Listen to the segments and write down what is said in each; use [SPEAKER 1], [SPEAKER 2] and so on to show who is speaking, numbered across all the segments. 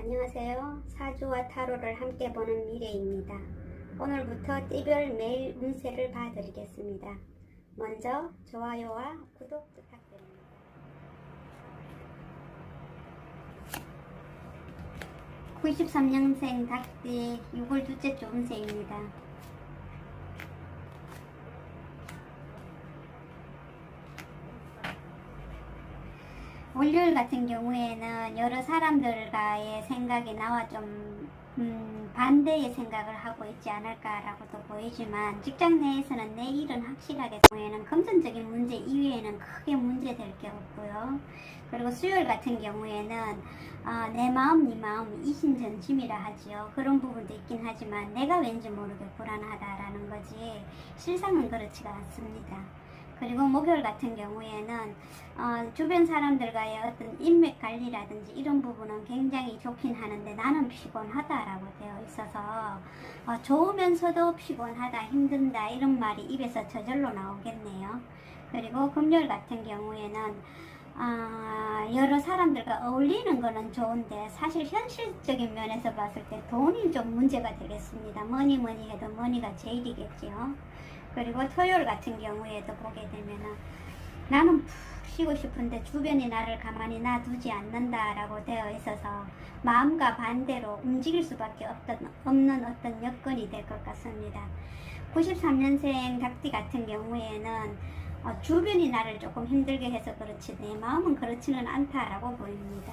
[SPEAKER 1] 안녕하세요. 사주와 타로를 함께 보는 미래입니다. 오늘부터 띠별 매일 운세를 봐드리겠습니다. 먼저 좋아요와 구독 부탁드립니다. 93년생 닭띠 6월 둘째 주 운세입니다. 월요일 같은 경우에는 여러 사람들과의 생각이 나와 좀 반대의 생각을 하고 있지 않을까라고도 보이지만, 직장 내에서는 내 일은 확실하게 경우에는 금전적인 문제 이외에는 크게 문제될 게 없고요. 그리고 수요일 같은 경우에는 내 마음 네 마음 이신전심이라 하지요. 그런 부분도 있긴 하지만 내가 왠지 모르게 불안하다라는 거지 실상은 그렇지가 않습니다. 그리고 목요일 같은 경우에는 주변 사람들과의 어떤 인맥 관리라든지 이런 부분은 굉장히 좋긴 하는데 나는 피곤하다라고 되어 있어서 좋으면서도 피곤하다, 힘든다 이런 말이 입에서 저절로 나오겠네요. 그리고 금요일 같은 경우에는 여러 사람들과 어울리는 거는 좋은데 사실 현실적인 면에서 봤을 때 돈이 좀 문제가 되겠습니다. 뭐니 해도 머니가 제일이겠지요. 그리고 토요일 같은 경우에도 보게 되면은 나는 푹 쉬고 싶은데 주변이 나를 가만히 놔두지 않는다라고 되어 있어서 마음과 반대로 움직일 수밖에 없는 어떤 여건이 될 것 같습니다. 93년생 닭띠 같은 경우에는 주변이 나를 조금 힘들게 해서 그렇지 내 마음은 그렇지는 않다라고 보입니다.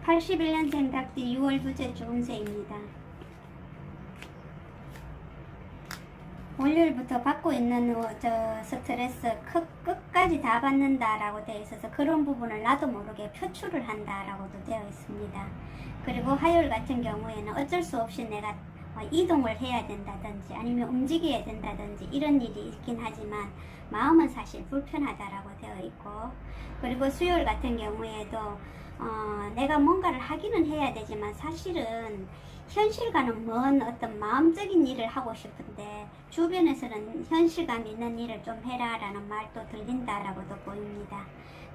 [SPEAKER 1] (81년생) 닭띠 6월 둘째 주 운세입니다. 월요일부터 받고 있는 스트레스 끝까지 다 받는다라고 되어 있어서 그런 부분을 나도 모르게 표출을 한다라고도 되어 있습니다. 그리고 화요일 같은 경우에는 어쩔 수 없이 내가 이동을 해야 된다든지 아니면 움직여야 된다든지 이런 일이 있긴 하지만 마음은 사실 불편하다라고 되어 있고, 그리고 수요일 같은 경우에도 내가 뭔가를 하기는 해야 되지만 사실은 현실과는 먼 어떤 마음적인 일을 하고 싶은데 주변에서는 현실감 있는 일을 좀 해라 라는 말도 들린다라고도 보입니다.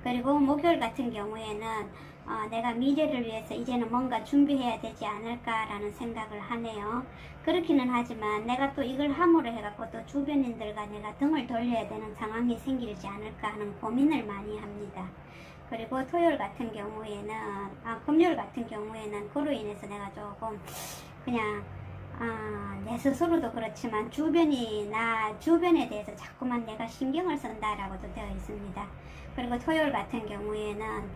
[SPEAKER 1] 그리고 목요일 같은 경우에는 내가 미래를 위해서 이제는 뭔가 준비해야 되지 않을까라는 생각을 하네요. 그렇기는 하지만 내가 또 이걸 함으로 해갖고 또 주변인들과 내가 등을 돌려야 되는 상황이 생기지 않을까 하는 고민을 많이 합니다. 그리고 토요일 같은 경우에는 금요일 같은 경우에는 그로 인해서 내가 조금 그냥 내 스스로도 그렇지만 주변에 대해서 자꾸만 내가 신경을 쓴다라고도 되어 있습니다. 그리고 토요일 같은 경우에는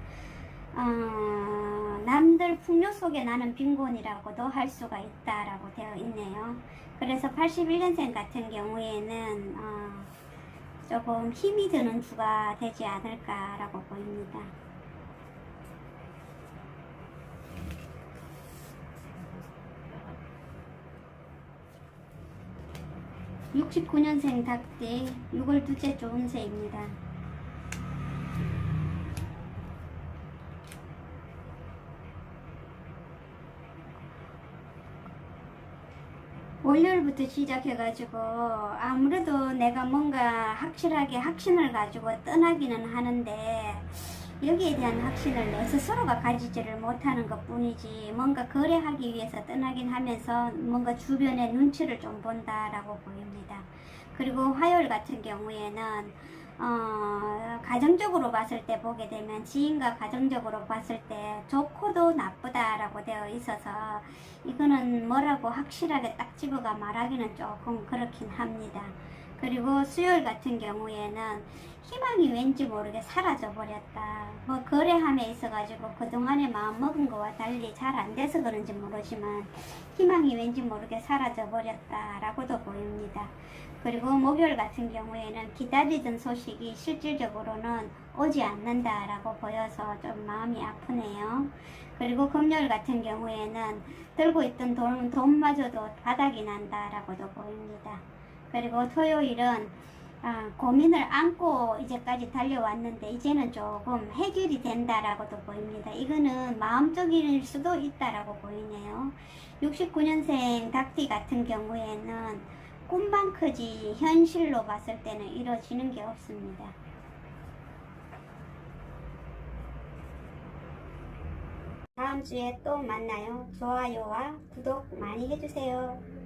[SPEAKER 1] 남들 풍요 속에 나는 빈곤이라고도 할 수가 있다라고 되어 있네요. 그래서 81년생 같은 경우에는 조금 힘이 드는 주가 되지 않을까라고 보입니다. 69년생 닭띠 6월 둘째 주 운세입니다. 월요일부터 시작해가지고 아무래도 내가 뭔가 확실하게 확신을 가지고 떠나기는 하는데 여기에 대한 확신을 내 스스로가 가지지를 못하는 것 뿐이지 뭔가 거래하기 위해서 떠나긴 하면서 뭔가 주변의 눈치를 좀 본다라고 보입니다. 그리고 화요일 같은 경우에는 가정적으로 봤을 때 보게 되면 지인과 가정적으로 봤을 때 좋고도 나쁘다라고 되어 있어서 이거는 뭐라고 확실하게 딱 집어가 말하기는 조금 그렇긴 합니다. 그리고 수요일 같은 경우에는 희망이 왠지 모르게 사라져 버렸다. 뭐 거래함에 있어가지고 그동안에 마음먹은 거와 달리 잘 안 돼서 그런지 모르지만 희망이 왠지 모르게 사라져 버렸다 라고도 보입니다. 그리고 목요일 같은 경우에는 기다리던 소식이 실질적으로는 오지 않는다라고 보여서 좀 마음이 아프네요. 그리고 금요일 같은 경우에는 들고 있던 돈마저도 바닥이 난다라고도 보입니다. 그리고 토요일은 고민을 안고 이제까지 달려왔는데 이제는 조금 해결이 된다라고도 보입니다. 이거는 마음적일 수도 있다라고 보이네요. 69년생 닭띠 같은 경우에는 꿈만 크지 현실로 봤을 때는 이루어지는 게 없습니다. 다음 주에 또 만나요. 좋아요와 구독 많이 해주세요.